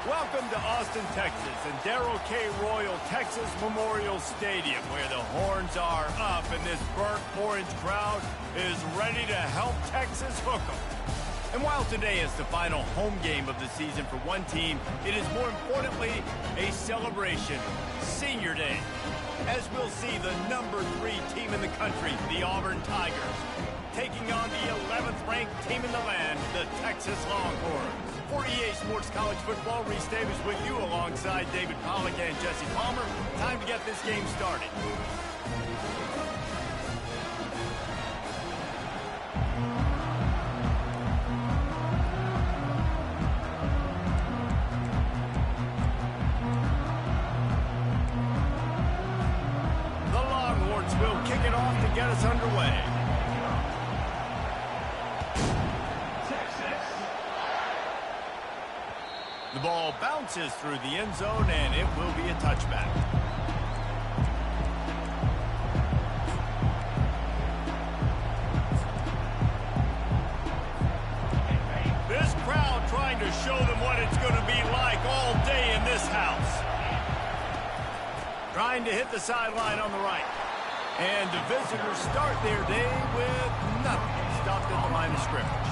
Welcome to Austin, Texas, and Darrell K. Royal Texas Memorial Stadium, where the horns are up and this burnt orange crowd is ready to help Texas hook 'em. And while today is the final home game of the season for one team, it is more importantly a celebration, Senior Day, as we'll see the #3 team in the country, the Auburn Tigers, taking on the 11th ranked team in the land, the Texas Longhorns. For EA Sports College Football, Reese Davis with you alongside David Pollack and Jesse Palmer. Time to get this game started. The Longhorns will kick it off to get us underway. The ball bounces through the end zone, and it will be a touchback. This crowd trying to show them what it's going to be like all day in this house. Trying to hit the sideline on the right. And the visitors start their day with nothing. Stopped at the line of scrimmage.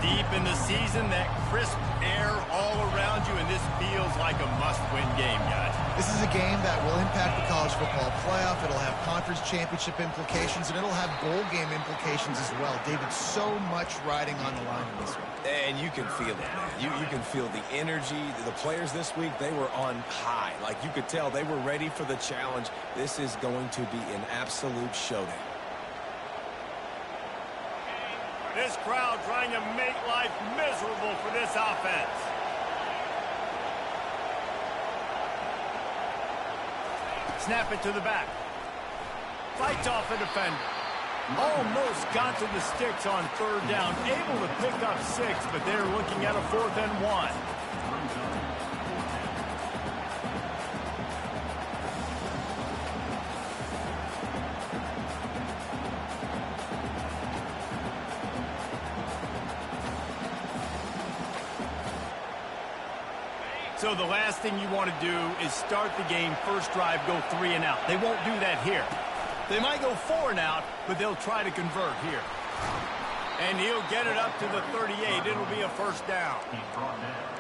Deep in the season, that crisp air all around you, and this feels like a must-win game, guys. This is a game that will impact the college football playoff. It'll have conference championship implications, and it'll have bowl game implications as well. David, so much riding on the line in this one. And you can feel it, man. You can feel the energy. The players this week, they were on high. Like, you could tell they were ready for the challenge. This is going to be an absolute showdown. This crowd trying to make life miserable for this offense. Snap it to the back. Fights off a defender. Almost got to the sticks on third down. Able to pick up 6, but they're looking at a 4th and 1. So the last thing you want to do is start the game, first drive, go 3 and out. They won't do that here. They might go 4 and out, but they'll try to convert here. And he'll get it up to the 38. It'll be a first down.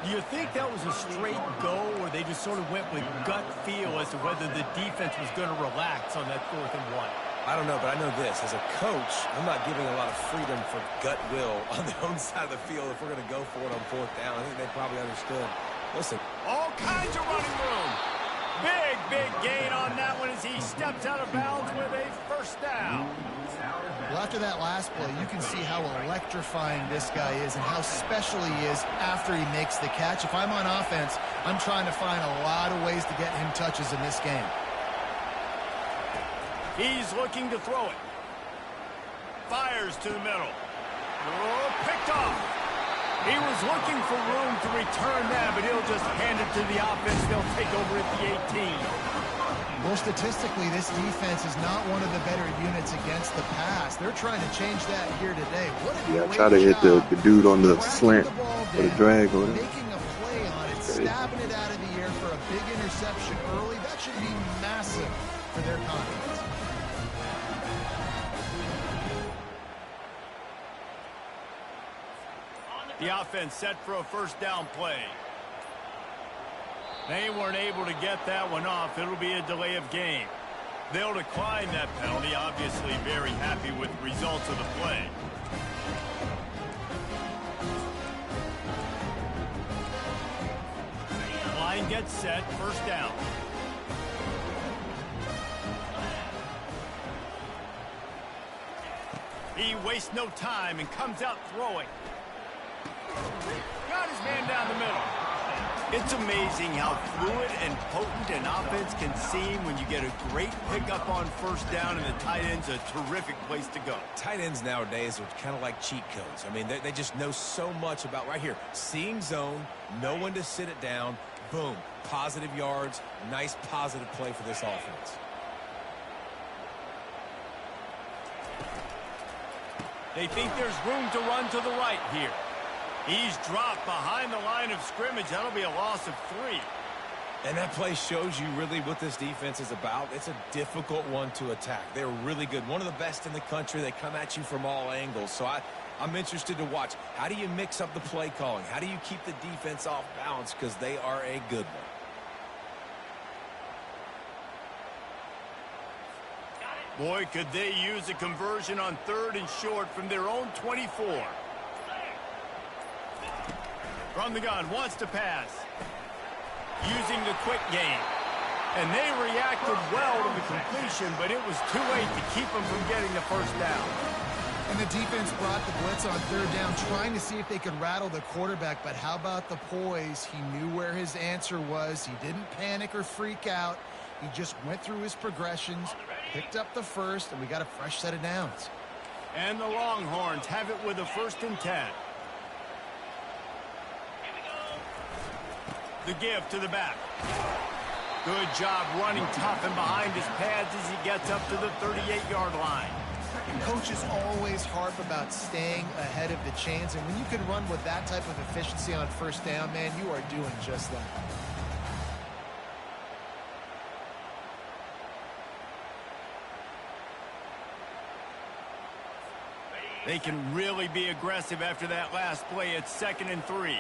Do you think that was a straight go, or they just sort of went with gut feel as to whether the defense was going to relax on that 4th and 1? I don't know, but I know this. As a coach, I'm not giving a lot of freedom for gut will on the own side of the field if we're going to go for it on 4th down. I think they probably understood. Listen. All kinds of running room. Big gain on that one as he steps out of bounds with a first down. Well, after that last play, you can see how electrifying this guy is and how special he is after he makes the catch. If I'm on offense, I'm trying to find a lot of ways to get him touches in this game. He's looking to throw it. Fires to the middle. Oh, picked off. He was looking for room to return that, but he'll just hand it to the offense. They'll take over at the 18. Well, statistically, this defense is not one of the better units against the pass. They're trying to change that here today. What a try to hit the dude on the slant or the drag or whatever. Making a play on it, stabbing it out of the air for a big interception early. That should be massive for their confidence. The offense set for a first down play. They weren't able to get that one off. It'll be a delay of game. They'll decline that penalty. Obviously very happy with the results of the play. Line gets set. First down. He wastes no time and comes out throwing. Got his man down the middle. It's amazing how fluid and potent an offense can seem when you get a great pickup on first down, and the tight end's a terrific place to go. Tight ends nowadays are kind of like cheat codes. I mean, they just know so much about right here. Seeing zone, know when to sit it down, boom, positive yards, nice positive play for this offense. They think there's room to run to the right here. He's dropped behind the line of scrimmage. That'll be a loss of 3. And that play shows you really what this defense is about. It's a difficult one to attack. They're really good. One of the best in the country. They come at you from all angles. So I'm interested to watch. How do you mix up the play calling? How do you keep the defense off balance? Because they are a good one. Boy, could they use a conversion on 3rd and short from their own 24. From the gun, wants to pass. Using the quick game. And they reacted well to the completion, but it was too late to keep them from getting the first down. And the defense brought the blitz on 3rd down, trying to see if they could rattle the quarterback. But how about the poise? He knew where his answer was. He didn't panic or freak out. He just went through his progressions, picked up the first, and we got a fresh set of downs. And the Longhorns have it with a 1st and 10. The give to the back. Good job running tough and behind his pads as he gets up to the 38-yard line. Coaches always harp about staying ahead of the chains, and when you can run with that type of efficiency on 1st down, man, you are doing just that. They can really be aggressive after that last play. It's 2nd and 3.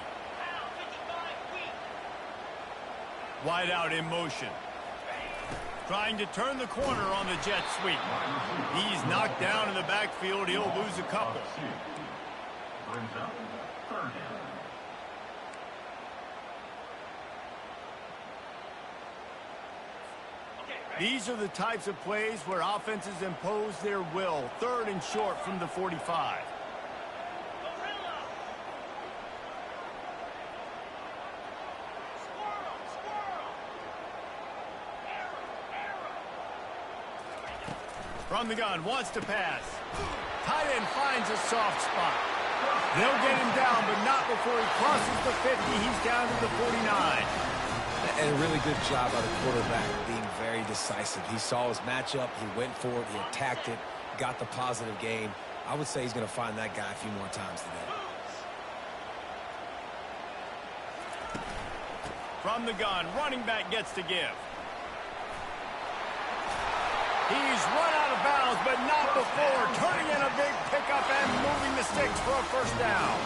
Wide out in motion. Trying to turn the corner on the jet sweep. He's knocked down in the backfield. He'll lose a couple. These are the types of plays where offenses impose their will. 3rd and short from the 45. From the gun, wants to pass. Tight end finds a soft spot. They'll get him down, but not before he crosses the 50. He's down to the 49. And a really good job by the quarterback being very decisive. He saw his matchup. He went for it. He attacked it. Got the positive gain. I would say he's going to find that guy a few more times today. From the gun, running back gets to give. He's run out of bounds, but not before turning in a big pickup and moving the sticks for a 1st down.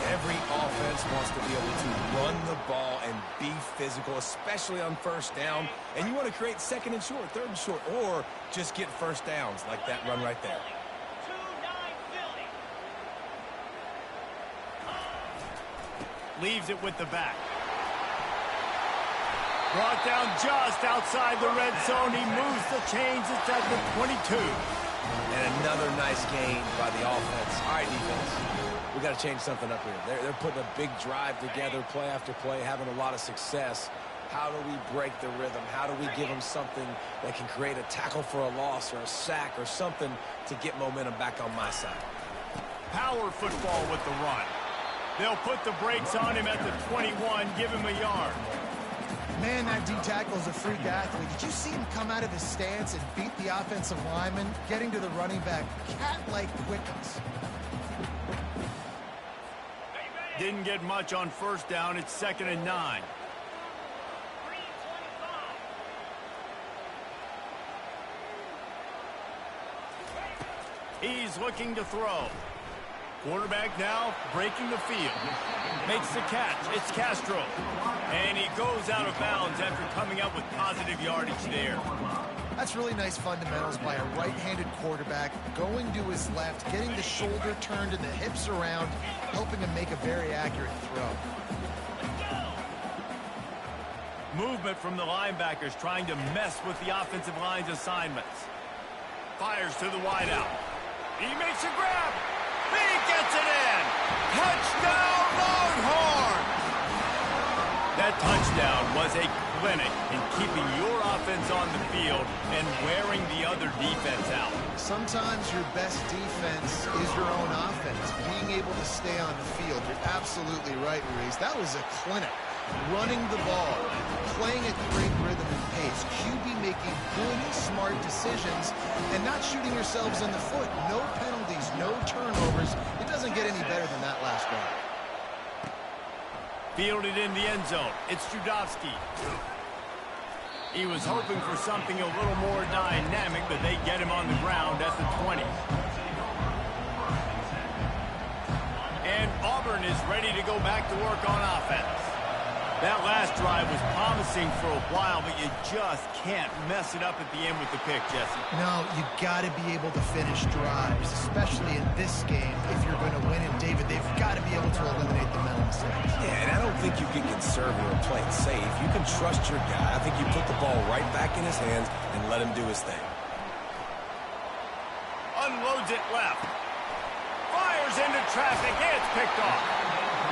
Every offense wants to be able to run the ball and be physical, especially on 1st down. And you want to create 2nd and short, 3rd and short, or just get 1st downs like that run right there. Leaves it with the back. Brought down just outside the red zone. He moves the chains. It's at the 22. And another nice gain by the offense. All right, defense. We got to change something up here. They're putting a big drive together, play after play, having a lot of success. How do we break the rhythm? How do we give them something that can create a tackle for a loss or a sack or something to get momentum back on my side? Power football with the run. They'll put the brakes on him at the 21, give him a yard. Man, that D-tackle is a freak athlete. Did you see him come out of his stance and beat the offensive lineman, getting to the running back? Cat-like quickness. Didn't get much on 1st down. It's 2nd and 9. He's looking to throw. Quarterback now breaking the field. Makes the catch. It's Castro. And he goes out of bounds after coming up with positive yardage there. That's really nice fundamentals by a right-handed quarterback, going to his left, getting the shoulder turned and the hips around, helping him make a very accurate throw. Movement from the linebackers trying to mess with the offensive line's assignments. Fires to the wideout. He makes a grab. He gets it in. Touchdown, Longhorns! That touchdown was a clinic in keeping your offense on the field and wearing the other defense out. Sometimes your best defense is your own offense, being able to stay on the field. You're absolutely right, Ruiz. That was a clinic. Running the ball, playing at great rhythm and pace, QB making good, smart decisions, and not shooting yourselves in the foot. No penalties, no turnovers. It doesn't get any better than that last drive. Fielded in the end zone. It's Judowski. He was hoping for something a little more dynamic, but they get him on the ground at the 20. And Auburn is ready to go back to work on offense. That last drive was promising for a while, but you just can't mess it up at the end with the pick, Jesse. No, you got to be able to finish drives, especially in this game. If you're going to win it, David, they've got to be able to eliminate the mental mistakes. Yeah, and I don't think you can conservative or play it safe. You can trust your guy. I think you put the ball right back in his hands and let him do his thing. Unloads it left. Fires into traffic. It's picked off.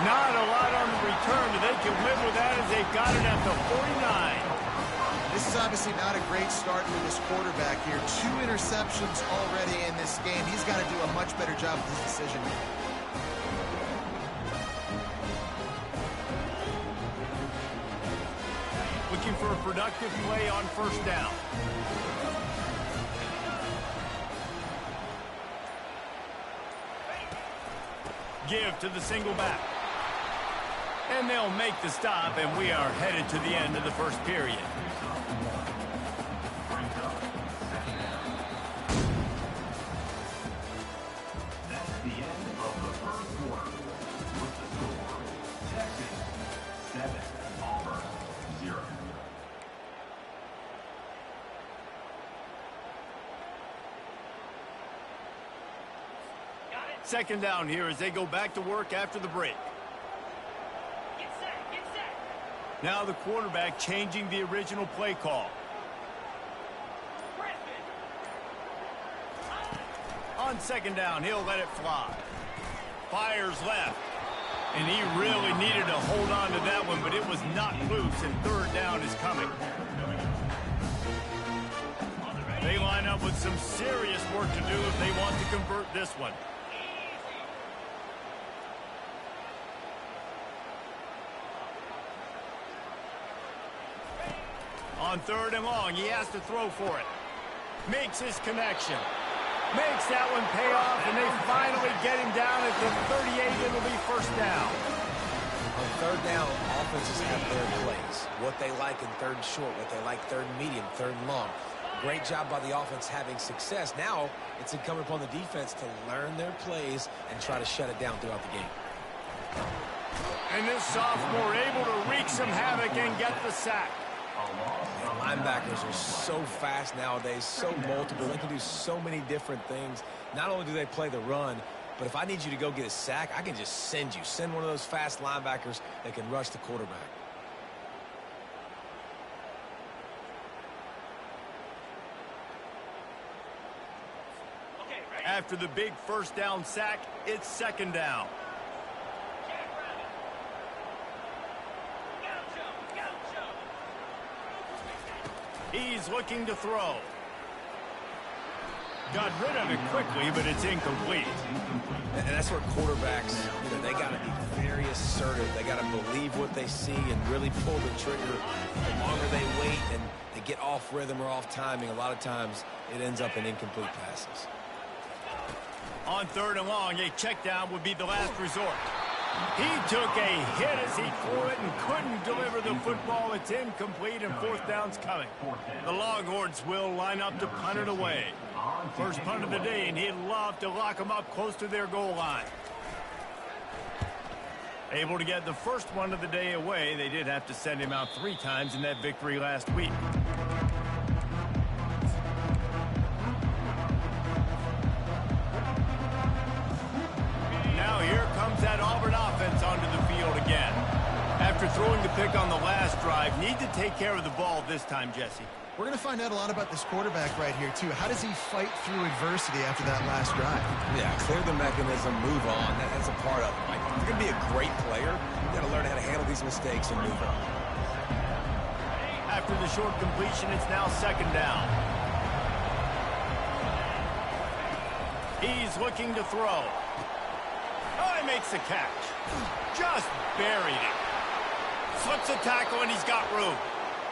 Not a lot on the return, but they can live with that as they've got it at the 49. This is obviously not a great start for this quarterback here. 2 interceptions already in this game. He's got to do a much better job with his decision making. Looking for a productive play on first down. Give to the single back. And they'll make the stop, and we are headed to the end of the first period. That's the end of the first quarter. With the score, Texas 7, Auburn 0. Second down here as they go back to work after the break. Now the quarterback changing the original play call. On second down, he'll let it fly. Fires left. And he really needed to hold on to that one, but it was not loose, and third down is coming. They line up with some serious work to do if they want to convert this one. On third and long, he has to throw for it. Makes his connection. Makes that one pay off, and they finally get him down at the 38. It'll be first down. On third down, offenses have their plays. What they like in third and short, what they like third and medium, third and long. Great job by the offense having success. Now it's incumbent upon the defense to learn their plays and try to shut it down throughout the game. And this sophomore able to wreak some havoc and get the sack. Linebackers are so fast nowadays, so multiple. They can do so many different things. Not only do they play the run, but if I need you to go get a sack, I can just send you. Send one of those fast linebackers that can rush the quarterback. After the big first down sack, it's second down. He's looking to throw. Got rid of it quickly, but it's incomplete. And that's where quarterbacks, they got to be very assertive. They got to believe what they see and really pull the trigger. The longer they wait and they get off rhythm or off timing, a lot of times it ends up in incomplete passes. On third and long, a check down would be the last resort. He took a hit as he threw it and couldn't deliver the football. It's incomplete, and fourth down's coming. The Longhorns will line up to punt it away. First punt of the day, and he'd love to lock them up close to their goal line. Able to get the first one of the day away. They did have to send him out 3 times in that victory last week. Now here comes that Auburn offense onto the field again. After throwing the pick on the last drive, need to take care of the ball this time, Jesse. We're going to find out a lot about this quarterback right here, too. How does he fight through adversity after that last drive? Yeah, clear the mechanism, move on. That's a part of it. Like, if you're going to be a great player, you got to learn how to handle these mistakes and move on. After the short completion, it's now second down. He's looking to throw. Oh, he makes the catch. Just buried it. Slips a tackle, and he's got room.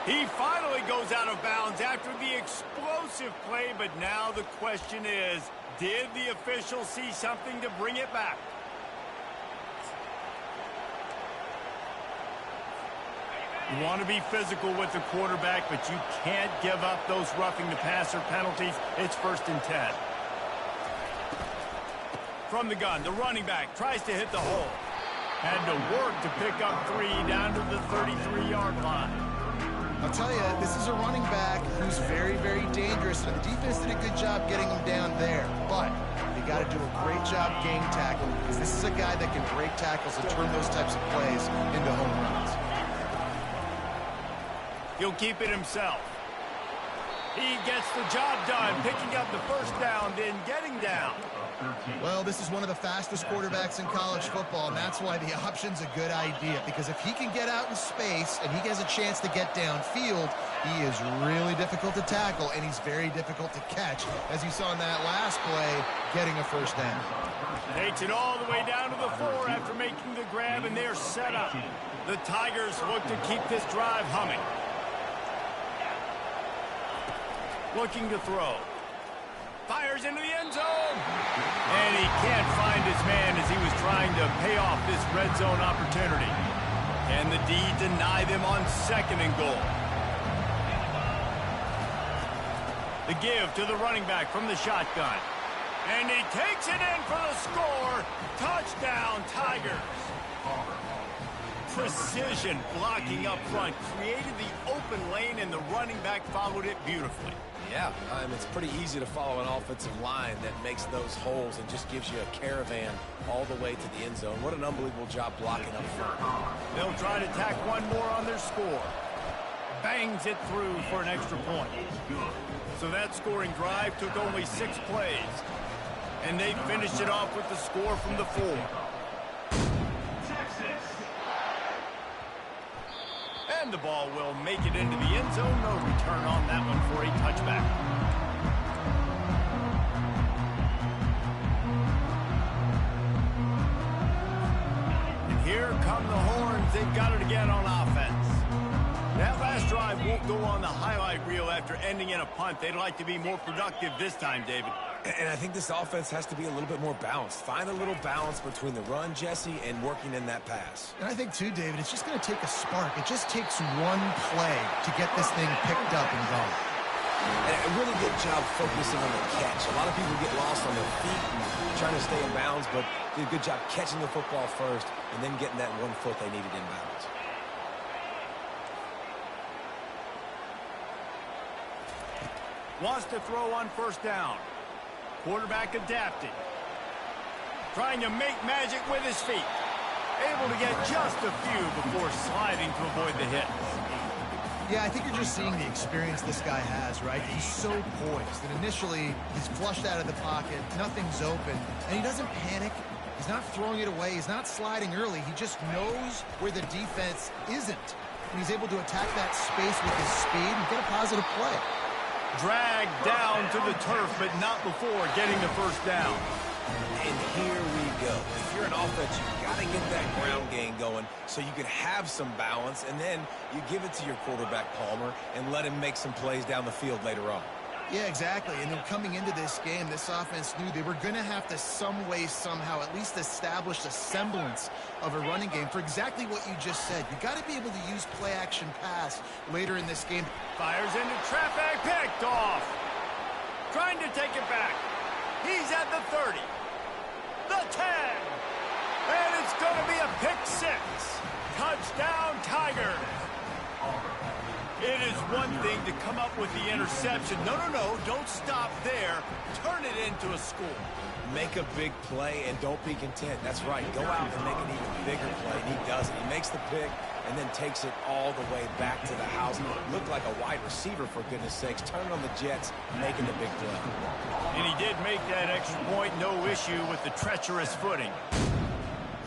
He finally goes out of bounds after the explosive play, but now the question is, did the official see something to bring it back? You want to be physical with the quarterback, but you can't give up those roughing the passer penalties. It's 1st and 10. From the gun, the running back tries to hit the hole. Had to work to pick up 3 down to the 33-yard line. I'll tell you, this is a running back who's very, very dangerous. And the defense did a good job getting him down there. But you got to do a great job game tackling, because this is a guy that can break tackles and turn those types of plays into home runs. He'll keep it himself. He gets the job done, picking up the 1st down, then getting down. Well, this is one of the fastest quarterbacks in college football, and that's why the option's a good idea, because if he can get out in space and he has a chance to get downfield, he is really difficult to tackle, and he's very difficult to catch, as you saw in that last play, getting a 1st down. Takes it all the way down to the 4 after making the grab, and they're set up. The Tigers look to keep this drive humming. Looking to throw. Fires into the end zone. And he can't find his man as he was trying to pay off this red zone opportunity. And the D deny them on 2nd and goal. The give to the running back from the shotgun. And he takes it in for the score. Touchdown, Tigers. Precision blocking up front created the open lane, and the running back followed it beautifully. Yeah, it's pretty easy to follow an offensive line that makes those holes and just gives you a caravan all the way to the end zone. What an unbelievable job blocking up front. They'll try to tack one more on their score. Bangs it through for an extra point. So that scoring drive took only 6 plays. And they finished it off with the score from the 4. And the ball will make it into the end zone. No return on that one for a touchback. And here come the Horns. They've got it again on offense. That last drive won't go on the highlight reel after ending in a punt. They'd like to be more productive this time, David. And I think this offense has to be a little bit more balanced. Find a little balance between the run, Jesse, and working in that pass. And I think, too, David, it's just going to take a spark. It just takes one play to get this thing picked up and going. And a really good job focusing on the catch. A lot of people get lost on their feet and trying to stay in bounds, but did a good job catching the football first and then getting that 1 foot they needed in bounds. Wants to throw on 1st down. Quarterback adapting. Trying to make magic with his feet. Able to get just a few before sliding to avoid the hit. Yeah, I think you're just seeing the experience this guy has, right? He's so poised. And initially, he's flushed out of the pocket. Nothing's open. And he doesn't panic. He's not throwing it away. He's not sliding early. He just knows where the defense isn't. And he's able to attack that space with his speed and get a positive play. Dragged down to the turf, but not before getting the 1st down. And here we go. If you're an offense, you've got to get that ground game going so you can have some balance, and then you give it to your quarterback, Palmer, and let him make some plays down the field later on. Yeah, exactly. And then coming into this game, this offense knew they were going to have to some way, somehow, at least establish a semblance of a running game for exactly what you just said. You got to be able to use play-action pass later in this game. Fires into traffic, picked off. Trying to take it back. He's at the 30, the 10, and it's going to be a pick 6. Touchdown, Tigers. It is one thing to come up with the interception. No, don't stop there. Turn it into a score. Make a big play and don't be content. That's right. Go out and make an even bigger play, and he does it. He makes the pick and then takes it all the way back to the house. Looked like a wide receiver, for goodness sakes. Turning on the Jets, making the big play. And he did make that extra point. No issue with the treacherous footing.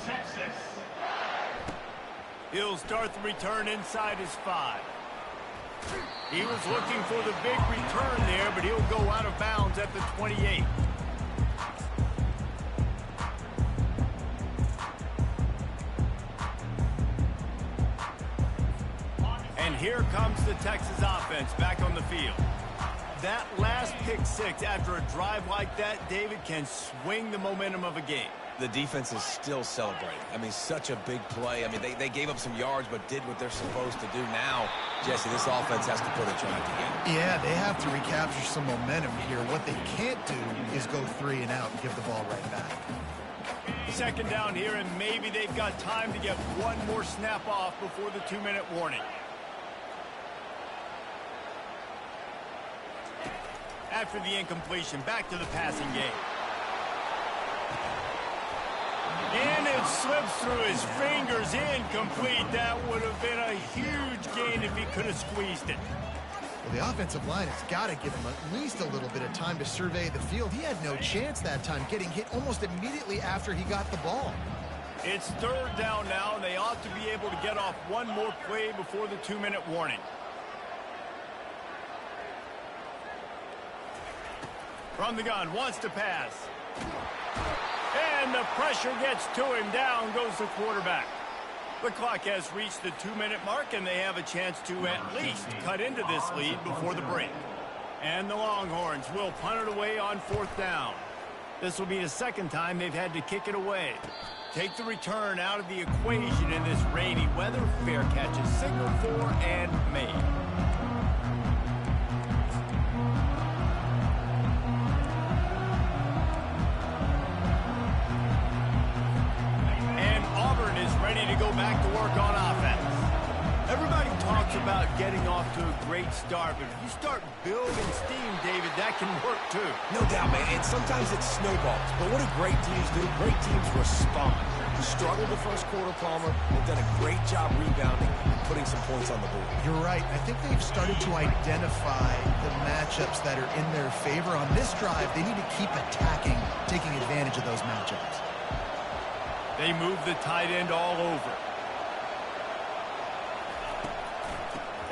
Texas. He'll start the return inside his 5. He was looking for the big return there, but he'll go out of bounds at the 28. And here comes the Texas offense back on the field. That last pick 6 after a drive like that, David, can swing the momentum of a game. The defense is still celebrating. I mean, such a big play. I mean, they gave up some yards but did what they're supposed to do. Now, Jesse, this offense has to put a drive together. Yeah, they have to recapture some momentum here. What they can't do is go 3 and out and give the ball right back. Second down here, and maybe they've got time to get one more snap off before the 2-minute warning. After the incompletion, back to the passing game. And it slips through his fingers, incomplete. That would have been a huge gain if he could have squeezed it. Well, the offensive line has got to give him at least a little bit of time to survey the field. He had no chance that time, getting hit almost immediately after he got the ball. It's third down now, and they ought to be able to get off one more play before the 2-minute warning. From the gun, wants to pass. And the pressure gets to him. Down goes the quarterback. The clock has reached the 2-minute mark, and they have a chance to at least cut into this lead before the break. And the Longhorns will punt it away on 4th down. This will be the second time they've had to kick it away. Take the return out of the equation in this rainy weather. Fair catch is signaled for and made. Auburn is ready to go back to work on offense. Everybody talks about getting off to a great start, but if you start building steam, David, that can work too. No doubt, man, and sometimes it snowballs. But what do great teams do? Great teams respond. You struggled the first quarter, Palmer. They've done a great job rebounding and putting some points on the board. You're right. I think they've started to identify the matchups that are in their favor. On this drive, they need to keep attacking, taking advantage of those matchups. They move the tight end all over.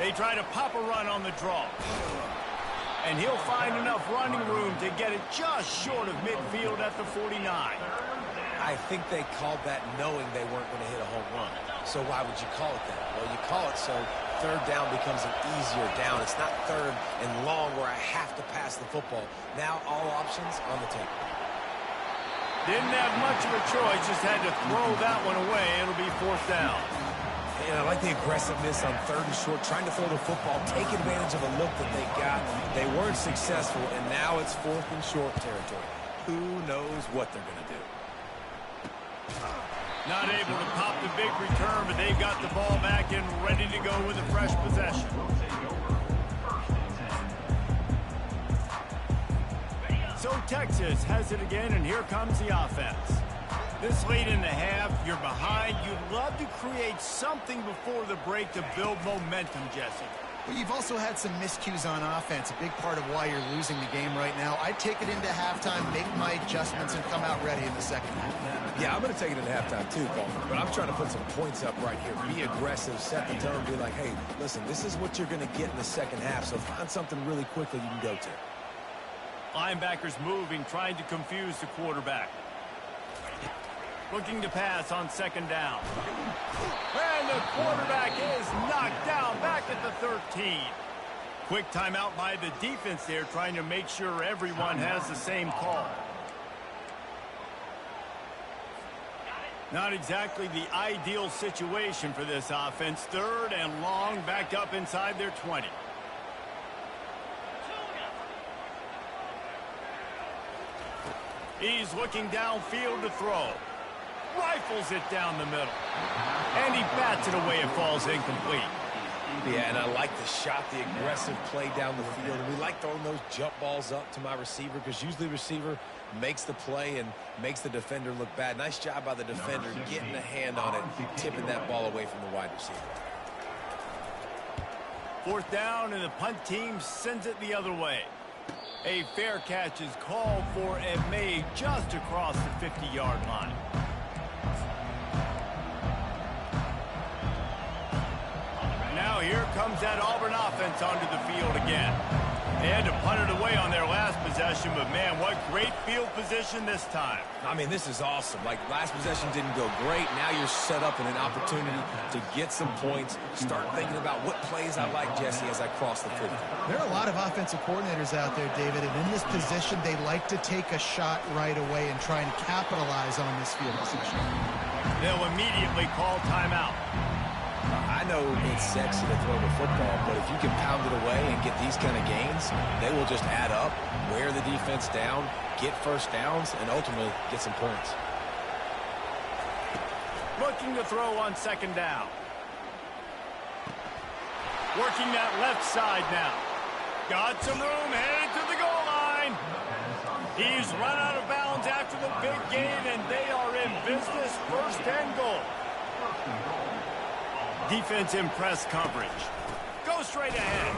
They try to pop a run on the draw. And he'll find enough running room to get it just short of midfield at the 49. I think they called that knowing they weren't going to hit a home run. So why would you call it that? Well, you call it so third down becomes an easier down. It's not third and long where I have to pass the football. Now all options on the table. Didn't have much of a choice, just had to throw that one away. It'll be 4th down. And I like the aggressiveness on 3rd and short, trying to throw the football, take advantage of a look that they got. They weren't successful, and now it's 4th and short territory. Who knows what they're going to do? Not able to pop the big return, but they've got the ball back and ready to go with a fresh possession. So Texas has it again, and here comes the offense. This late in the half, you're behind. You'd love to create something before the break to build momentum, Jesse. Well, you've also had some miscues on offense, a big part of why you're losing the game right now. I'd take it into halftime, make my adjustments, and come out ready in the second half. Yeah, I'm going to take it into halftime too, Paul. But I'm trying to put some points up right here. Be aggressive, set the tone, be like, hey, listen, this is what you're going to get in the second half, so find something really quickly you can go to. Linebackers moving, trying to confuse the quarterback. Looking to pass on 2nd down. And the quarterback is knocked down back at the 13. Quick timeout by the defense there, trying to make sure everyone has the same call. Not exactly the ideal situation for this offense. 3rd and long, back up inside their 20. He's looking downfield to throw. Rifles it down the middle. And he bats it away. It falls incomplete. Yeah, and I like the shot, the aggressive play down the field. And we like throwing those jump balls up to my receiver because usually the receiver makes the play and makes the defender look bad. Nice job by the defender getting a hand on it, tipping that ball away from the wide receiver. 4th down, and the punt team sends it the other way. A fair catch is called for and made just across the 50-yard line. Now here comes that Auburn offense onto the field again. They had to punt it away on their last possession, but man, what great field position this time. I mean, this is awesome. Like, last possession didn't go great. Now you're set up in an opportunity to get some points. Start thinking about what plays I like, Jesse, as I cross the 50. There are a lot of offensive coordinators out there, David, and in this position, they like to take a shot right away and try and capitalize on this field position. They'll immediately call timeout. I know it's sexy to throw the football, but if you can pound it away and get these kind of gains, they will just add up, wear the defense down, get first downs, and ultimately get some points. Looking to throw on second down. Working that left side now. Got some room, headed to the goal line. He's run out of bounds after the big gain, and they are in business. First and goal. Defense in press coverage. Go straight ahead.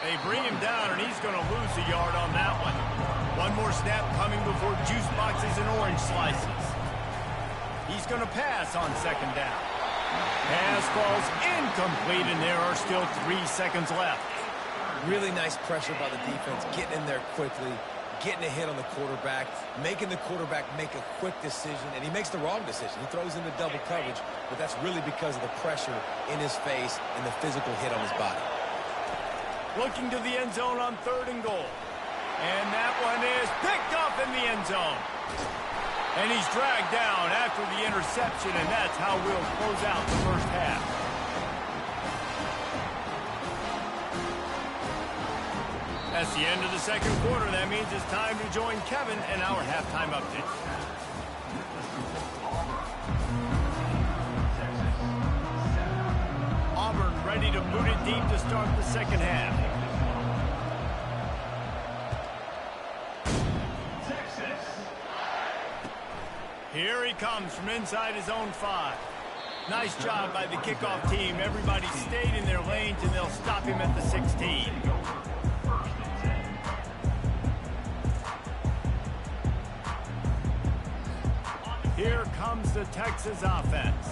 They bring him down, and he's going to lose a yard on that one. One more snap coming before juice boxes and orange slices. He's going to pass on second down. Pass falls incomplete, and there are still 3 seconds left. Really nice pressure by the defense, getting in there quickly, getting a hit on the quarterback, making the quarterback make a quick decision, and he makes the wrong decision. He throws into double coverage, but that's really because of the pressure in his face and the physical hit on his body. Looking to the end zone on third and goal. And that one is picked up in the end zone. And he's dragged down after the interception, and that's how we'll close out the first half. That's the end of the second quarter. That means it's time to join Kevin in our halftime update. Auburn ready to boot it deep to start the second half. Here he comes from inside his own 5. Nice job by the kickoff team. Everybody stayed in their lanes, and they'll stop him at the 16. Here comes the Texas offense.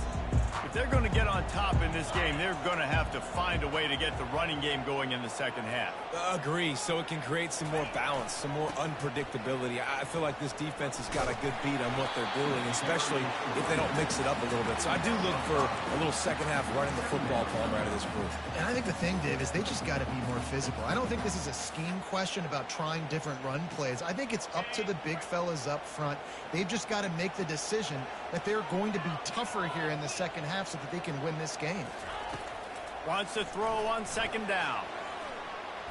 If they're going to get on top in this game, they're going to have to find a way to get the running game going in the second half. Agree, so it can create some more balance, some more unpredictability. I feel like this defense has got a good beat on what they're doing, especially if they don't mix it up a little bit. So I do look for a little second half running the football Palmer out of this group. And I think the thing, Dave, is they just got to be more physical. I don't think this is a scheme question about trying different run plays. I think it's up to the big fellas up front. They've just got to make the decision that they're going to be tougher here in the second half so that they can win this game. Wants to throw on second down.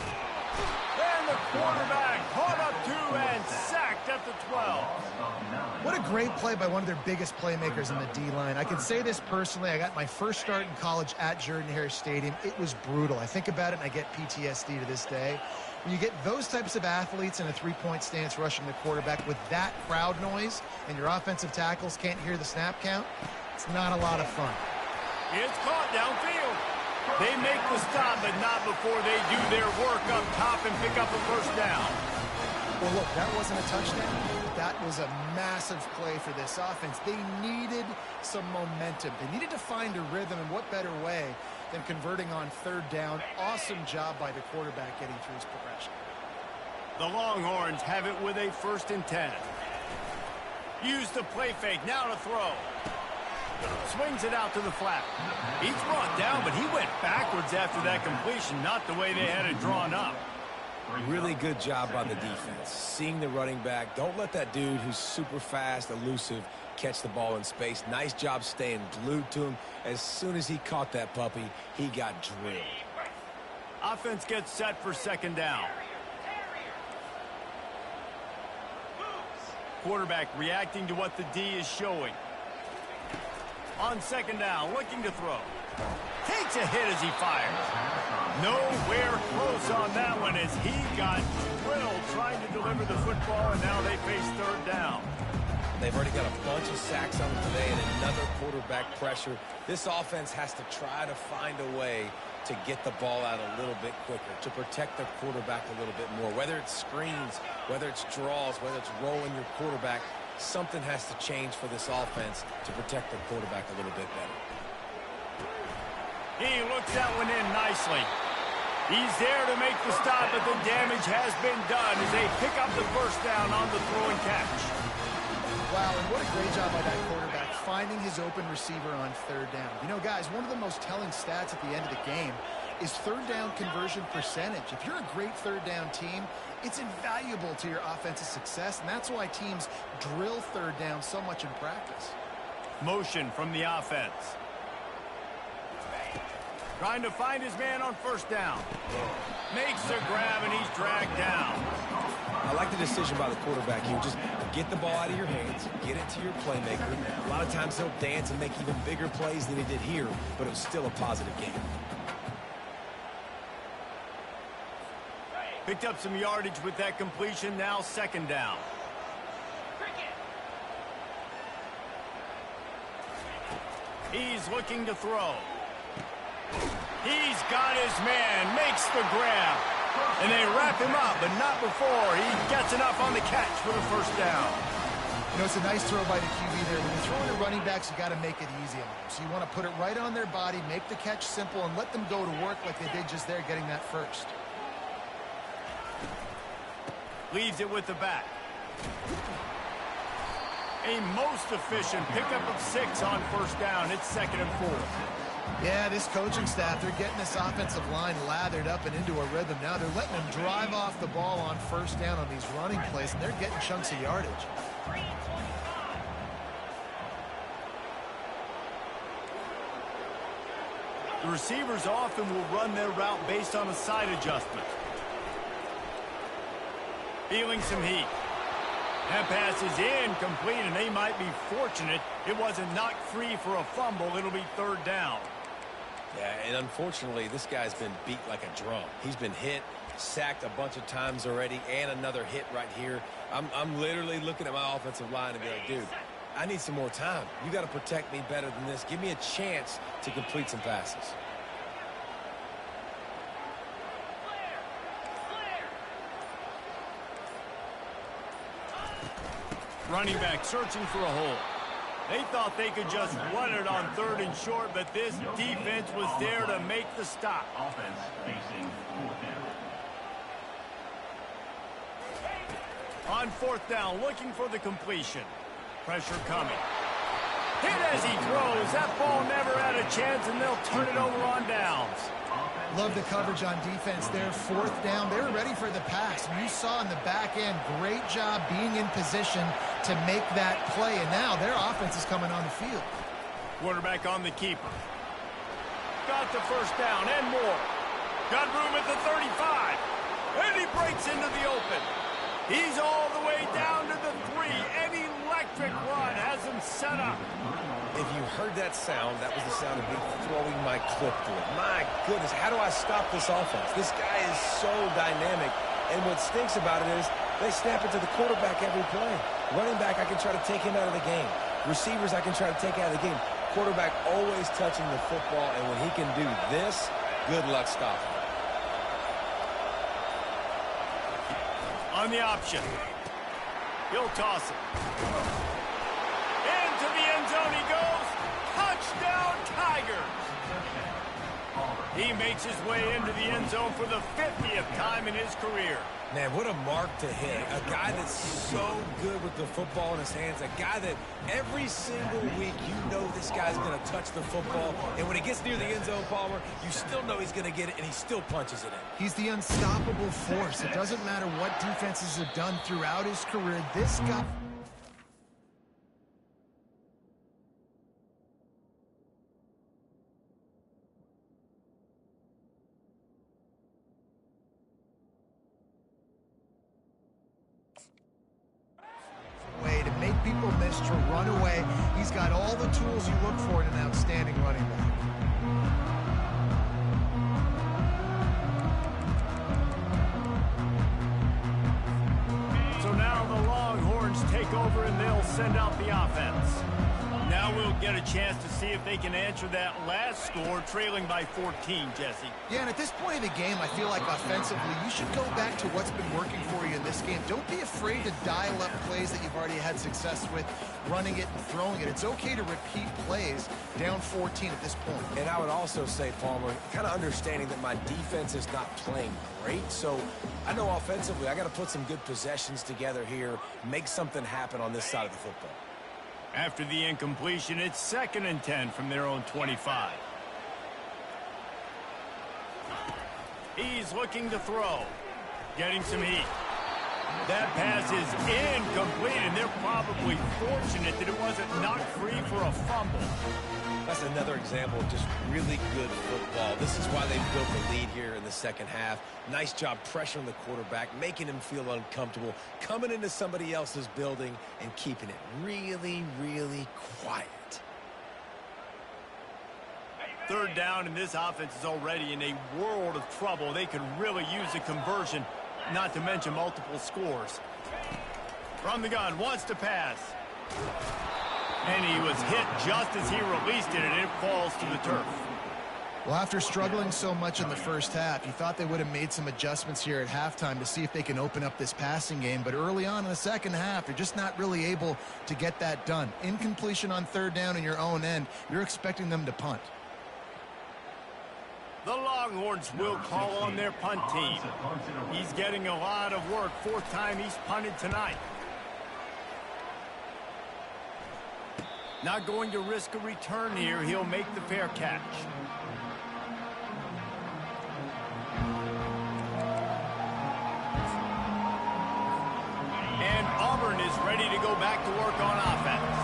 And the quarterback caught up 2 and sacked at the 12. What a great play by one of their biggest playmakers in the D-line. I can say this personally. I got my first start in college at Jordan-Hare Stadium. It was brutal. I think about it, and I get PTSD to this day. When you get those types of athletes in a three-point stance rushing the quarterback with that crowd noise and your offensive tackles can't hear the snap count, it's not a lot of fun. It's caught downfield. They make the stop, but not before they do their work up top and pick up a first down. Well, look, that wasn't a touchdown. That was a massive play for this offense. They needed some momentum. They needed to find a rhythm, and what better way than converting on third down. Awesome job by the quarterback getting through his progression. The Longhorns have it with a 1st and 10. Use the play fake, now to throw. Swings it out to the flat. He's brought down, but he went backwards after that completion, not the way they had it drawn up. Really good job by the defense. Seeing the running back. Don't let that dude who's super fast, elusive, catch the ball in space. Nice job staying glued to him. As soon as he caught that puppy, he got drilled. Offense gets set for second down. Quarterback reacting to what the D is showing. On second down, looking to throw. Takes a hit as he fires. Nowhere close on that one as he got drilled trying to deliver the football, and now they face third down. They've already got a bunch of sacks on them today and another quarterback pressure. This offense has to try to find a way to get the ball out a little bit quicker, to protect their quarterback a little bit more. Whether it's screens, whether it's draws, whether it's rolling your quarterback, something has to change for this offense to protect their quarterback a little bit better. He looks that one in nicely. He's there to make the stop, but the damage has been done as they pick up the first down on the throw and catch. Wow, and what a great job by that quarterback, finding his open receiver on third down. You know, guys, one of the most telling stats at the end of the game is third down conversion percentage. If you're a great third down team, it's invaluable to your offensive success, and that's why teams drill third down so much in practice. Motion from the offense. Trying to find his man on first down. Makes the grab, and he's dragged down. I like the decision by the quarterback here. Just get the ball out of your hands, get it to your playmaker. A lot of times he'll dance and make even bigger plays than he did here, but it was still a positive game. Picked up some yardage with that completion. Now second down. He's looking to throw. He's got his man, makes the grab. And they wrap him up, but not before he gets enough on the catch for the first down. You know, it's a nice throw by the QB there. When you're throwing to running backs, you got to make it easy on them. So you want to put it right on their body, make the catch simple, and let them go to work like they did just there, getting that first. Leaves it with the back. A most efficient pickup of 6 on first down. It's 2nd and 4. Yeah, this coaching staff, they're getting this offensive line lathered up and into a rhythm. Now they're letting them drive off the ball on first down on these running plays, and they're getting chunks of yardage. The receivers often will run their route based on a side adjustment. Feeling some heat. That pass is incomplete, and they might be fortunate it wasn't knocked free for a fumble. It'll be third down. Yeah, and unfortunately, this guy's been beat like a drum. He's been hit, sacked a bunch of times already, and another hit right here. I'm literally looking at my offensive line and be like, dude, I need some more time. You got to protect me better than this. Give me a chance to complete some passes. Running back searching for a hole. They thought they could just run it on 3rd and short, but this defense was there to make the stop. Offense facing 4th down. On 4th down, looking for the completion. Pressure coming. Hit as he throws. That ball never had a chance, and they'll turn it over on downs. Love the coverage on defense there. 4th down. They were ready for the pass. And you saw in the back end, great job being in position to make that play. And now their offense is coming on the field. Quarterback on the keeper. Got the first down and more. Got room at the 35. And he breaks into the open. He's all the way down to the 3. An electric run has him set up. If you heard that sound, that was the sound of me throwing my clipboard. My goodness, how do I stop this offense? This guy is so dynamic. And what stinks about it is they snap it to the quarterback every play. Running back, I can try to take him out of the game. Receivers, I can try to take out of the game. Quarterback always touching the football, and when he can do this, good luck stopping. On the option. He'll toss it. Into the end zone he goes. Touchdown, Tigers. He makes his way into the end zone for the 50th time in his career. Man, what a mark to hit. A guy that's so good with the football in his hands. A guy that every single week you know this guy's going to touch the football. And when he gets near the end zone, Palmer, you still know he's going to get it, and he still punches it in. He's the unstoppable force. It doesn't matter what defenses have done throughout his career. This guy... way to make people miss, to run away. He's got all the tools you look for in an outstanding running back. So now the Longhorns take over, and they'll send out the offense. Now we'll get a chance to see if they can answer that last score, trailing by 14, Jesse. Yeah, and at this point of the game, I feel like offensively, you should go back to what's been working for you in this game. Don't be afraid to dial up plays that you've already had success with, running it and throwing it. It's okay to repeat plays down 14 at this point. And I would also say, Palmer, kind of understanding that my defense is not playing great, so I know offensively I got to put some good possessions together here, make something happen on this side of the football. After the incompletion, it's 2nd and 10 from their own 25. He's looking to throw. Getting some heat. That pass is incomplete, and they're probably fortunate that it wasn't knocked free for a fumble. That's another example of just really good football. This is why they built the lead here in the second half. Nice job pressuring the quarterback, making him feel uncomfortable, coming into somebody else's building and keeping it really, really quiet. 3rd down, and this offense is already in a world of trouble. They could really use a conversion, not to mention multiple scores. From the gun, wants to pass. And he was hit just as he released it, and it falls to the turf. Well, after struggling so much in the first half, you thought they would have made some adjustments here at halftime to see if they can open up this passing game. But early on in the second half, they're just not really able to get that done. Incompletion on 3rd down in your own end, you're expecting them to punt. The Longhorns will call on their punt team. He's getting a lot of work. 4th time he's punted tonight. Not going to risk a return here. He'll make the fair catch. And Auburn is ready to go back to work on offense.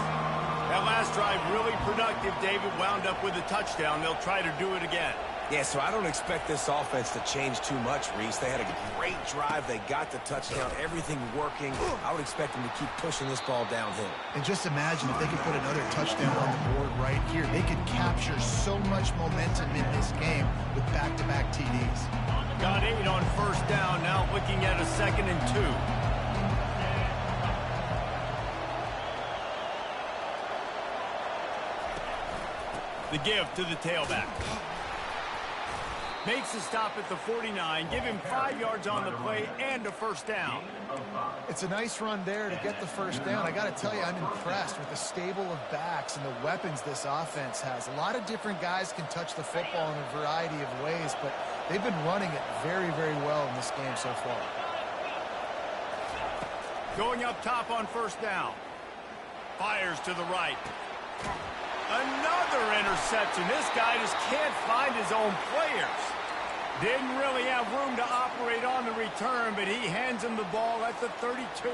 That last drive really productive. David wound up with a touchdown. They'll try to do it again. Yeah, so I don't expect this offense to change too much, Reese. They had a great drive. They got the touchdown, everything working. I would expect them to keep pushing this ball downhill. And just imagine if they could put another touchdown on the board right here. They could capture so much momentum in this game with back-to-back TDs. Got 8 on 1st down, now looking at a 2nd and 2. The give to the tailback. Makes a stop at the 49. Give him 5 yards on the play and a 1st down. It's a nice run there to get the 1st down. I got to tell you, I'm impressed with the stable of backs and the weapons this offense has. A lot of different guys can touch the football in a variety of ways, but they've been running it very, very well in this game so far. Going up top on 1st down. Fires to the right. Another interception. This guy just can't find his own players. Didn't really have room to operate on the return, but he hands him the ball at the 32.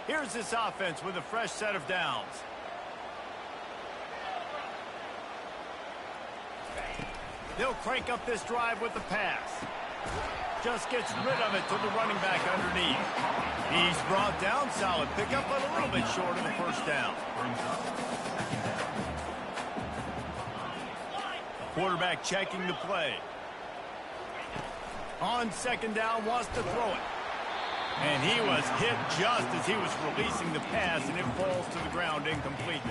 Here's this offense with a fresh set of downs. They'll crank up this drive with the pass. Just gets rid of it to the running back underneath. He's brought down. Solid pickup, but a little bit short of the 1st down. Quarterback checking the play. On 2nd down, wants to throw it. And he was hit just as he was releasing the pass, and it falls to the ground incomplete.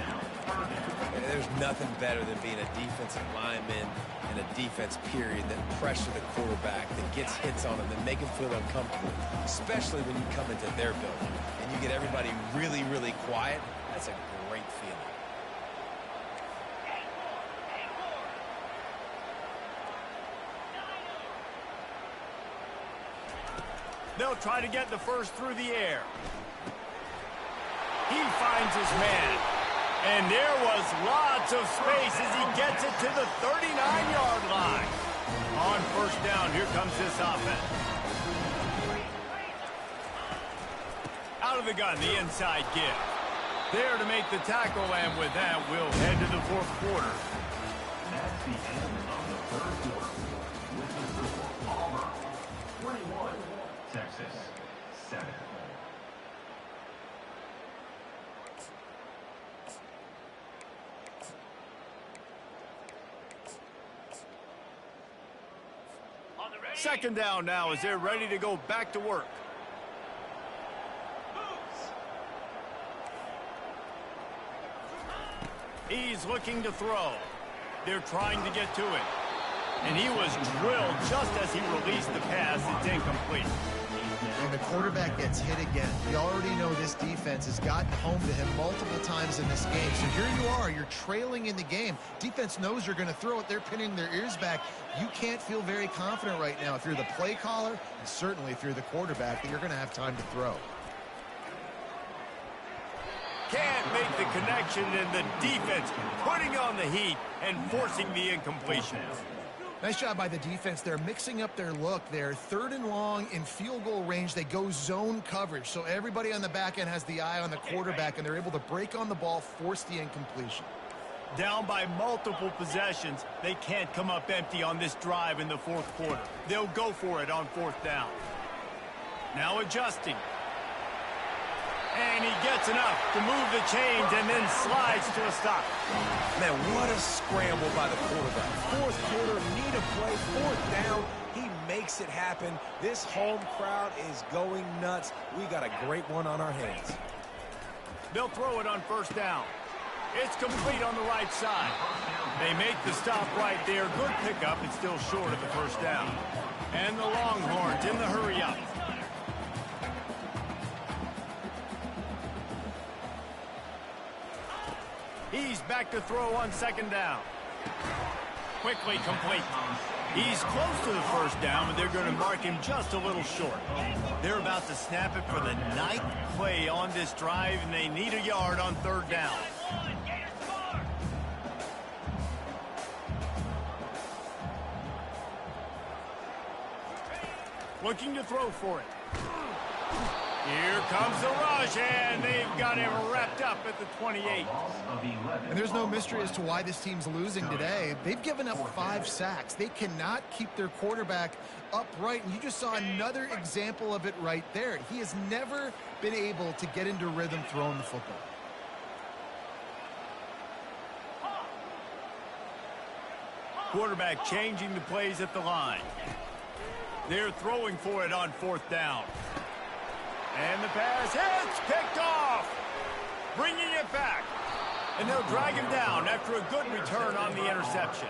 There's nothing better than being a defensive lineman and a defense period that pressure the quarterback, that gets hits on him, that make him feel uncomfortable, especially when you come into their building and you get everybody really, really quiet. That's a great feeling. They'll try to get the 1st through the air. He finds his man. And there was lots of space as he gets it to the 39-yard line. On 1st down, here comes this offense. Out of the gun, the inside give. There to make the tackle, and with that, we'll head to the 4th quarter. That's the end of the 3rd quarter. With the score, Auburn 21, Texas 7. On the ready. Second down now as they're ready to go back to work. He's looking to throw. They're trying to get to it. And he was drilled just as he released the pass. It's incomplete. And the quarterback gets hit again. You already know this defense has gotten home to him multiple times in this game. So here you are, you're trailing in the game. Defense knows you're going to throw it. They're pinning their ears back. You can't feel very confident right now if you're the play caller, and certainly if you're the quarterback, that you're going to have time to throw. Can't make the connection, and the defense putting on the heat and forcing the incompletion. Nice job by the defense. They're mixing up their look. They're third and long in field goal range. They go zone coverage. So everybody on the back end has the eye on the quarterback, and they're able to break on the ball, force the incompletion. Down by multiple possessions, they can't come up empty on this drive in the fourth quarter. They'll go for it on fourth down. Now adjusting. And he gets enough to move the chains and then slides to a stop. Man, what a scramble by the quarterback. Fourth quarter, need a play, fourth down. He makes it happen. This home crowd is going nuts. We got a great one on our hands. They'll throw it on first down. It's complete on the right side. They make the stop right there. Good pickup. It's still short of the first down. And the Longhorns in the hurry up. He's back to throw on second down. Quickly complete. He's close to the first down, but they're going to mark him just a little short. They're about to snap it for the ninth play on this drive, and they need a yard on third down. Looking to throw for it. Here comes the rush, and they've got him wrapped up at the 28. And there's no mystery as to why this team's losing today. They've given up 5 sacks. They cannot keep their quarterback upright, and you just saw another example of it right there. He has never been able to get into rhythm throwing the football. Quarterback changing the plays at the line. They're throwing for it on fourth down. And the pass hits, picked off, bringing it back. And they'll drag him down after a good return on the interception.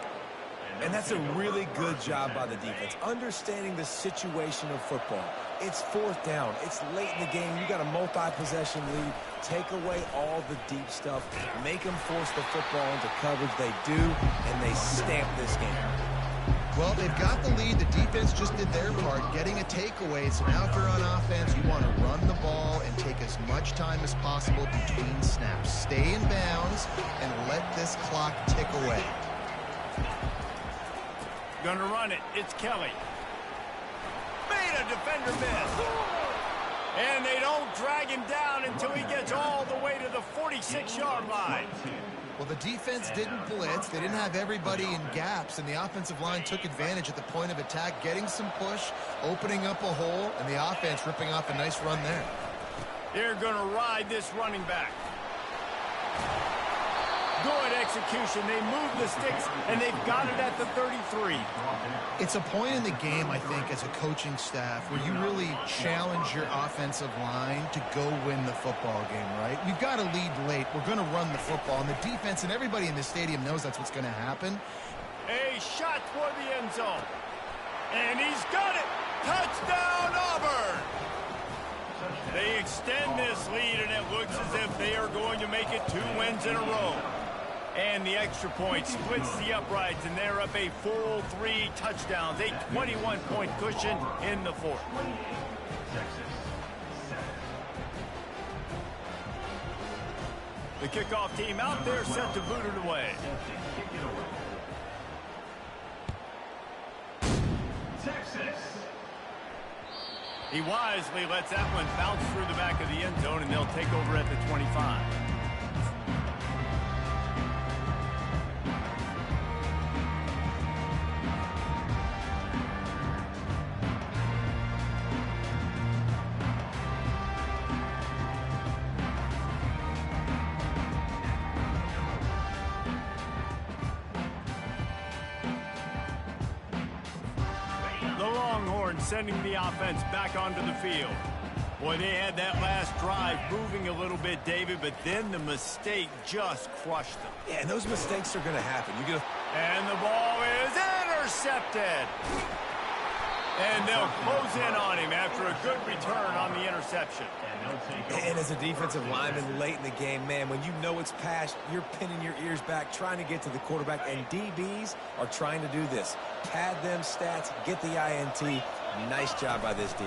And that's a really good job by the defense, understanding the situation of football. It's fourth down. It's late in the game. You got a multi-possession lead. Take away all the deep stuff. Make them force the football into coverage. They do, and they stamp this game. Well, they've got the lead. The defense just did their part, getting a takeaway. So now if you're on offense, you want to run the ball and take as much time as possible between snaps. Stay in bounds and let this clock tick away. Gonna run it. It's Kelly. Made a defender miss. And they don't drag him down until he gets all the way to the 46-yard line. Well, the defense didn't blitz. They didn't have everybody in gaps, and the offensive line took advantage at the point of attack, getting some push, opening up a hole, and the offense ripping off a nice run there. They're going to ride this running back. Good execution. They move the sticks, and they've got it at the 33. It's a point in the game, I think, as a coaching staff, where you really challenge your offensive line to go win the football game, right? We've got to lead late. We're going to run the football, and the defense and everybody in the stadium knows that's what's going to happen. A shot toward the end zone. And he's got it. Touchdown, Auburn. They extend this lead, and it looks as if they are going to make it 2 wins in a row. And the extra point splits the uprights, and they're up a full 3 touchdowns, a 21-point cushion in the fourth. The kickoff team out there set to boot it away. Texas. He wisely lets that one bounce through the back of the end zone, and they'll take over at the 25. sending the offense back onto the field. Boy, they had that last drive moving a little bit, David, but then the mistake just crushed them. Yeah, and those mistakes are going to happen. And the ball is intercepted. And they'll close in on him after a good return on the interception. And as a defensive lineman late in the game, man, when you know it's passed, you're pinning your ears back, trying to get to the quarterback, and DBs are trying to do this. Pad them stats, get the INT. Nice job by this D.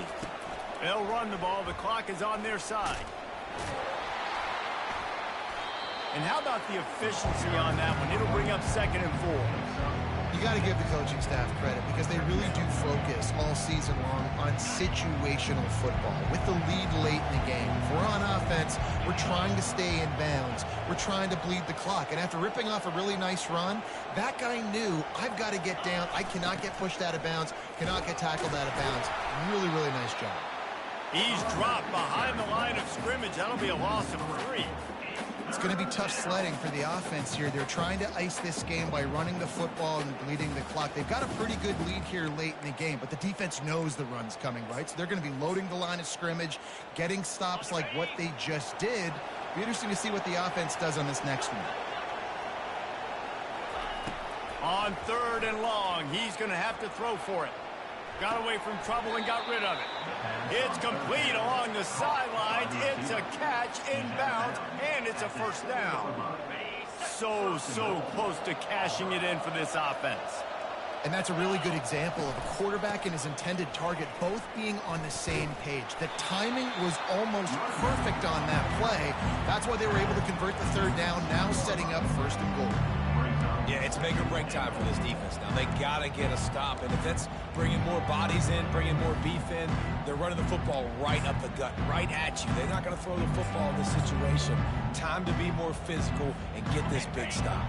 They'll run the ball. The clock is on their side. And how about the efficiency on that one? It'll bring up 2nd and 4. You got to give the coaching staff credit because they really do focus all season long on situational football. With the lead late in the game, if we're on offense, we're trying to stay in bounds. We're trying to bleed the clock. And after ripping off a really nice run, that guy knew, I've got to get down. I cannot get pushed out of bounds, cannot get tackled out of bounds. Really, really nice job. He's dropped behind the line of scrimmage. That'll be a loss of 3. It's going to be tough sledding for the offense here. They're trying to ice this game by running the football and bleeding the clock. They've got a pretty good lead here late in the game, but the defense knows the run's coming, right? So they're going to be loading the line of scrimmage, getting stops like what they just did. Be interesting to see what the offense does on this next one. On 3rd and long, he's going to have to throw for it. Got away from trouble and got rid of it. It's complete along the sidelines. It's a catch inbounds, and it's a first down. So close to cashing it in for this offense. And that's a really good example of a quarterback and his intended target both being on the same page. The timing was almost perfect on that play. That's why they were able to convert the 3rd down, now setting up 1st and goal. Yeah, it's make or break time for this defense. Now, they got to get a stop. And if that's bringing more bodies in, bringing more beef in, they're running the football right up the gut, right at you. They're not going to throw the football in this situation. Time to be more physical and get this big stop.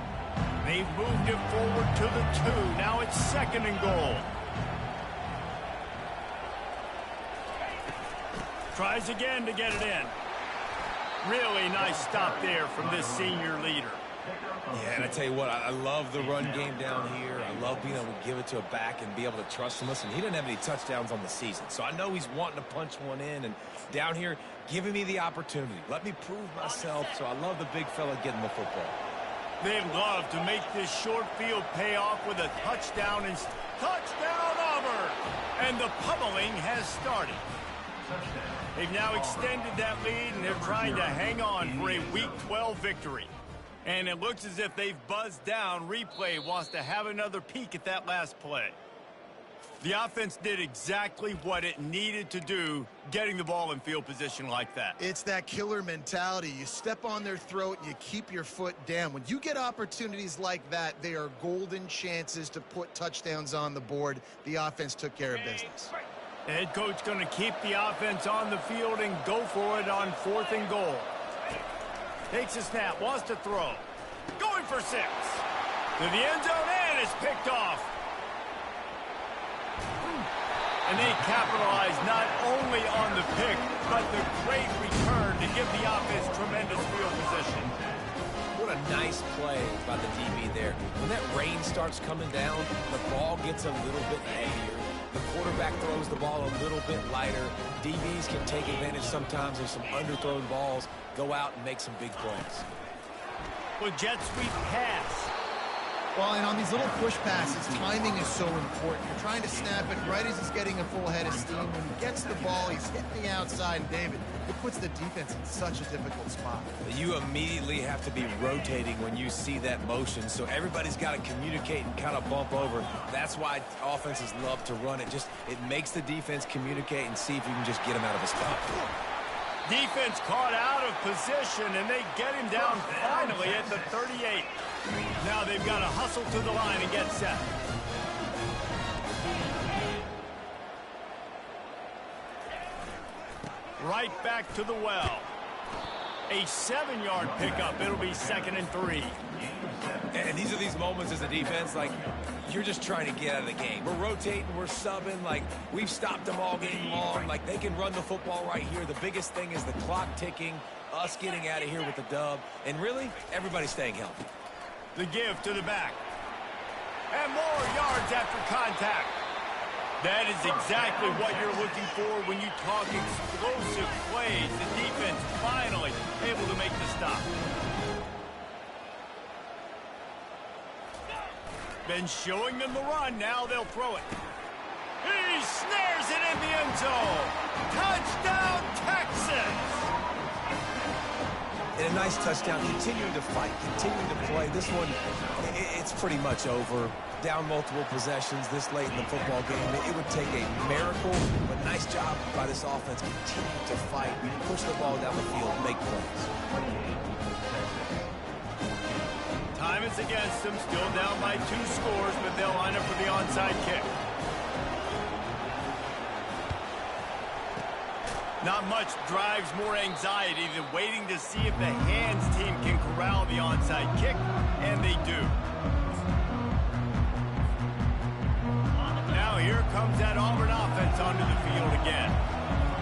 They've moved it forward to the 2. Now it's 2nd and goal. Tries again to get it in. Really nice stop there from this senior leader. Yeah, and I tell you what, I love the run game down here. I love being able to give it to a back and be able to trust him. Listen, he didn't have any touchdowns on the season, so I know he's wanting to punch one in. And down here, giving me the opportunity. Let me prove myself, so I love the big fella getting the football. They'd love to make this short field pay off with a touchdown. And touchdown, Auburn! And the pummeling has started. They've now extended that lead, and they're trying to hang on for a Week 12 victory. And it looks as if they've buzzed down. Replay wants to have another peek at that last play. The offense did exactly what it needed to do, getting the ball in field position like that. It's that killer mentality. You step on their throat and you keep your foot down. When you get opportunities like that, they are golden chances to put touchdowns on the board. The offense took care of business. The head coach going to keep the offense on the field and go for it on 4th and goal. Takes a snap, wants to throw. Going for 6. To the end zone, and it's picked off. And they capitalize not only on the pick, but the great return to give the offense tremendous field position. What a nice play by the DB there. When that rain starts coming down, the ball gets a little bit heavier. The quarterback throws the ball a little bit lighter. DBs can take advantage sometimes of some underthrown balls, go out and make some big plays. Well, jet sweep pass. Well, and on these little push passes, timing is so important. You're trying to snap it right as he's getting a full head of steam. When he gets the ball, he's hitting the outside. And David, it puts the defense in such a difficult spot. You immediately have to be rotating when you see that motion, so everybody's got to communicate and kind of bump over. That's why offenses love to run it. It makes the defense communicate and see if you can just get him out of a spot. Defense caught out of position, and they get him down finally at the 38. Now they've got to hustle to the line and get set. Right back to the well. A 7-yard pickup. It'll be 2nd and 3. And these are these moments as a defense, like, you're just trying to get out of the game. We're rotating, we're subbing, like, we've stopped them all game long. Like, they can run the football right here. The biggest thing is the clock ticking, us getting out of here with the dub, and really, everybody staying healthy. The give to the back. And more yards after contact. That is exactly what you're looking for when you talk explosive plays. The defense finally able to make the stop. Been showing them the run. Now they'll throw it. He snares it in the end zone. Touchdown, Texas! And a nice touchdown, continuing to fight, continuing to play. This one, it's pretty much over. Down multiple possessions this late in the football game. It would take a miracle, but nice job by this offense. Continue to fight, push the ball down the field, make plays. Time is against them, still down by 2 scores, but they'll line up for the onside kick. Not much drives more anxiety than waiting to see if the hands team can corral the onside kick, and they do. Now here comes that Auburn offense onto the field again.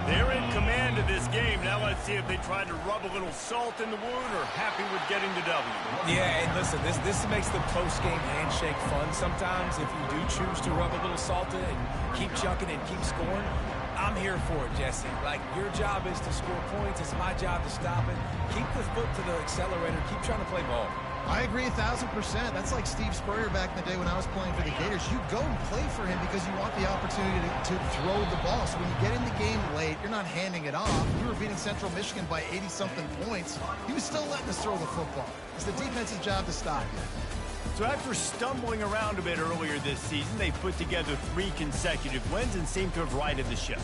They're in command of this game. Now let's see if they try to rub a little salt in the wound or happy with getting the W. Yeah, and listen, this makes the post-game handshake fun sometimes. If you do choose to rub a little salt in and keep chucking and keep scoring, I'm here for it, Jesse. Like, your job is to score points. It's my job to stop it. Keep the foot to the accelerator. Keep trying to play ball. I agree 1,000%. That's like Steve Spurrier back in the day when I was playing for the Gators. You go and play for him because you want the opportunity to throw the ball. So when you get in the game late, you're not handing it off. We were beating Central Michigan by 80-something points. He was still letting us throw the football. It's the defense's job to stop you. So after stumbling around a bit earlier this season, they put together 3 consecutive wins and seem to have righted the ship.